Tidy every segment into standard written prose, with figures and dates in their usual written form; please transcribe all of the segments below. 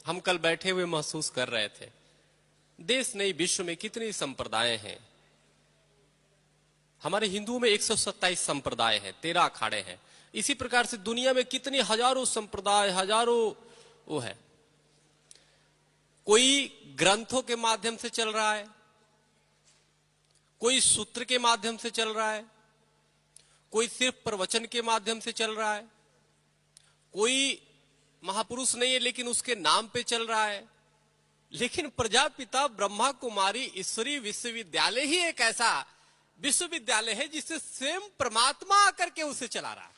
हम कल बैठे हुए महसूस कर रहे थे, देश नहीं विश्व में कितनी संप्रदाय हैं। हमारे हिंदुओं में 127 संप्रदाय हैं, 13 अखाड़े हैं। इसी प्रकार से दुनिया में कितनी हजारों संप्रदाय, हजारों वो है। कोई ग्रंथों के माध्यम से चल रहा है, कोई सूत्र के माध्यम से चल रहा है, कोई सिर्फ प्रवचन के माध्यम से चल रहा है, कोई महापुरुष नहीं है लेकिन उसके नाम पे चल रहा है। लेकिन प्रजापिता ब्रह्मा कुमारी ईश्वरीय विश्वविद्यालय ही एक ऐसा विश्वविद्यालय है जिसे स्वयं परमात्मा आकर के उसे चला रहा है।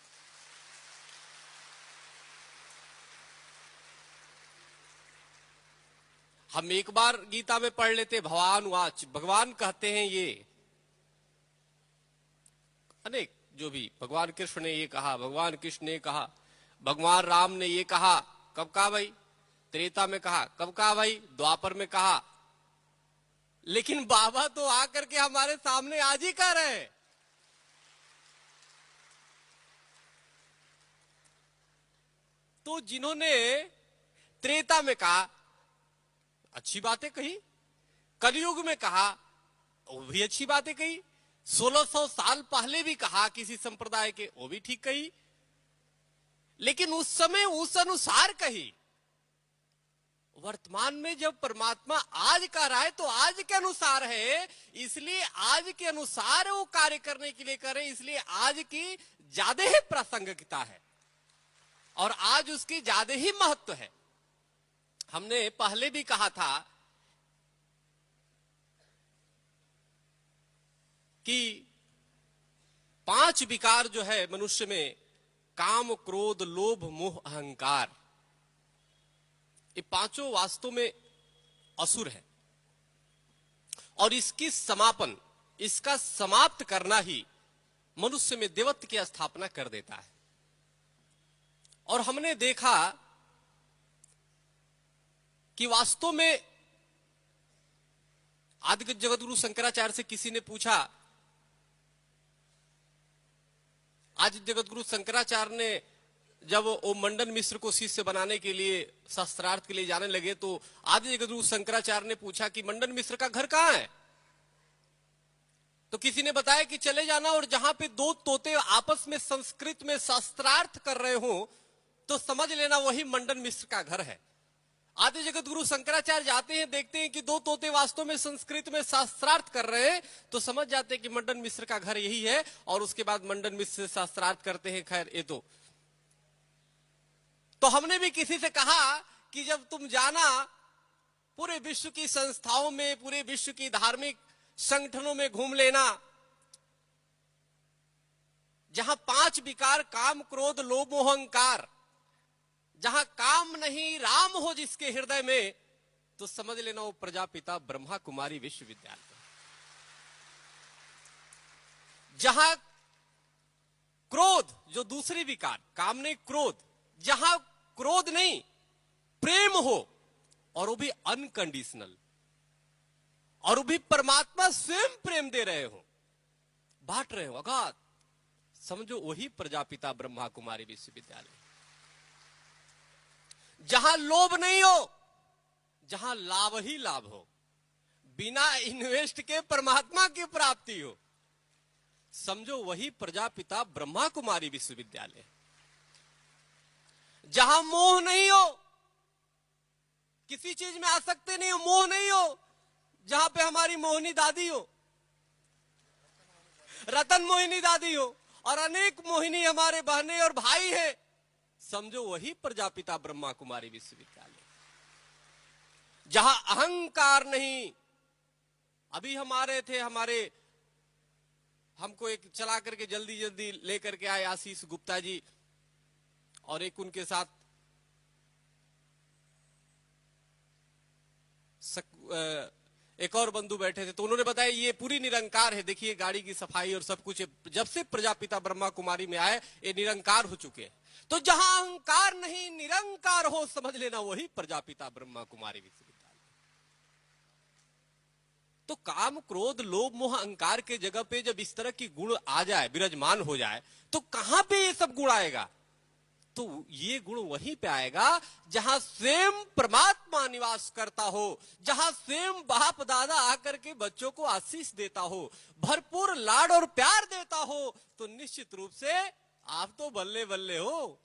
हम एक बार गीता में पढ़ लेते, भगवान वाच, भगवान कहते हैं ये अनेक, जो भी भगवान कृष्ण ने ये कहा, भगवान कृष्ण ने कहा, भगवान राम ने ये कहा। कब कहा भाई? त्रेता में कहा। कब कहा भाई? द्वापर में कहा। लेकिन बाबा तो आकर के हमारे सामने आज ही कह रहे हैं। तो जिन्होंने त्रेता में कहा अच्छी बातें कही, कलयुग में कहा वो भी अच्छी बातें कही, 1600 साल पहले भी कहा किसी संप्रदाय के, वो भी ठीक कही, लेकिन उस समय उस अनुसार कही। वर्तमान में जब परमात्मा आज कह रहा है तो आज के अनुसार है, इसलिए आज के अनुसार वो कार्य करने के लिए करें, इसलिए आज की ज्यादा ही प्रासंगिकता है और आज उसकी ज्यादा ही महत्व है। हमने पहले भी कहा था कि 5 विकार जो है मनुष्य में, काम, क्रोध, लोभ, मोह, अहंकार, ये पांचों वास्तव में असुर है और इसकी समापन, इसका समाप्त करना ही मनुष्य में देवत्व की स्थापना कर देता है। और हमने देखा कि वास्तव में आदि जगतगुरु शंकराचार्य से किसी ने पूछा, आज जगतगुरु शंकराचार्य ने जब वो मंडन मिश्र को शिष्य बनाने के लिए, शास्त्रार्थ के लिए जाने लगे, तो आदि जगतगुरु शंकराचार्य ने पूछा कि मंडन मिश्र का घर कहां है? तो किसी ने बताया कि चले जाना और जहां पे 2 तोते आपस में संस्कृत में शास्त्रार्थ कर रहे हो तो समझ लेना वही मंडन मिश्र का घर है। आदि जगतगुरु शंकराचार्य जाते हैं, देखते हैं कि 2 तोते वास्तव में संस्कृत में शास्त्रार्थ कर रहे हैं, तो समझ जाते हैं कि मंडन मिश्र का घर यही है। और उसके बाद मंडन मिश्र से शास्त्रार्थ करते हैं। खैर ये तो हमने भी किसी से कहा कि जब तुम जाना पूरे विश्व की संस्थाओं में, पूरे विश्व की धार्मिक संगठनों में घूम लेना, जहां 5 विकार, काम, क्रोध, लोभ, मोह, अहंकार, जहां काम नहीं राम हो जिसके हृदय में, तो समझ लेना वो प्रजापिता ब्रह्मा कुमारी विश्वविद्यालय। जहां क्रोध, जो दूसरी विकार, काम नहीं क्रोध, जहां क्रोध नहीं प्रेम हो, और वो भी अनकंडीशनल, और वो भी परमात्मा स्वयं प्रेम दे रहे हो, बांट रहे हो अगाध, समझो वही प्रजापिता ब्रह्मा कुमारी विश्वविद्यालय। जहां लोभ नहीं हो, जहां लाभ ही लाभ हो, बिना इन्वेस्ट के परमात्मा की प्राप्ति हो, समझो वही प्रजापिता ब्रह्मा कुमारी विश्वविद्यालय। जहां मोह नहीं हो, किसी चीज में आसक्ति नहीं हो, मोह नहीं हो, जहां पे हमारी मोहिनी दादी हो, रतन मोहिनी दादी हो, और अनेक मोहिनी हमारे बहनें और भाई हैं, समझो वही प्रजापिता ब्रह्मा कुमारी विश्वविद्यालय। जहां अहंकार नहीं, अभी हम आ रहे थे, हमको एक चला करके जल्दी जल्दी लेकर के आए आशीष गुप्ता जी, और एक उनके साथ एक और बंधु बैठे थे। तो उन्होंने बताया ये पूरी निरंकार है, देखिए गाड़ी की सफाई और सब कुछ, जब से प्रजापिता ब्रह्मा कुमारी में आए ये निरंकार हो चुके हैं। तो जहां अहंकार नहीं निरंकार हो, समझ लेना वही प्रजापिता ब्रह्मा कुमारी विश्वविद्यालय। तो काम, क्रोध, लोभ, मोह, अहंकार के जगह पे जब इस तरह की गुण आ जाए, विराजमान हो जाए, तो कहां पे ये सब गुण आएगा? तो ये गुण वहीं पे आएगा जहां स्वयं परमात्मा निवास करता हो, जहां स्वयं बाप दादा आकर के बच्चों को आशीष देता हो, भरपूर लाड और प्यार देता हो, तो निश्चित रूप से आप तो बल्ले बल्ले हो।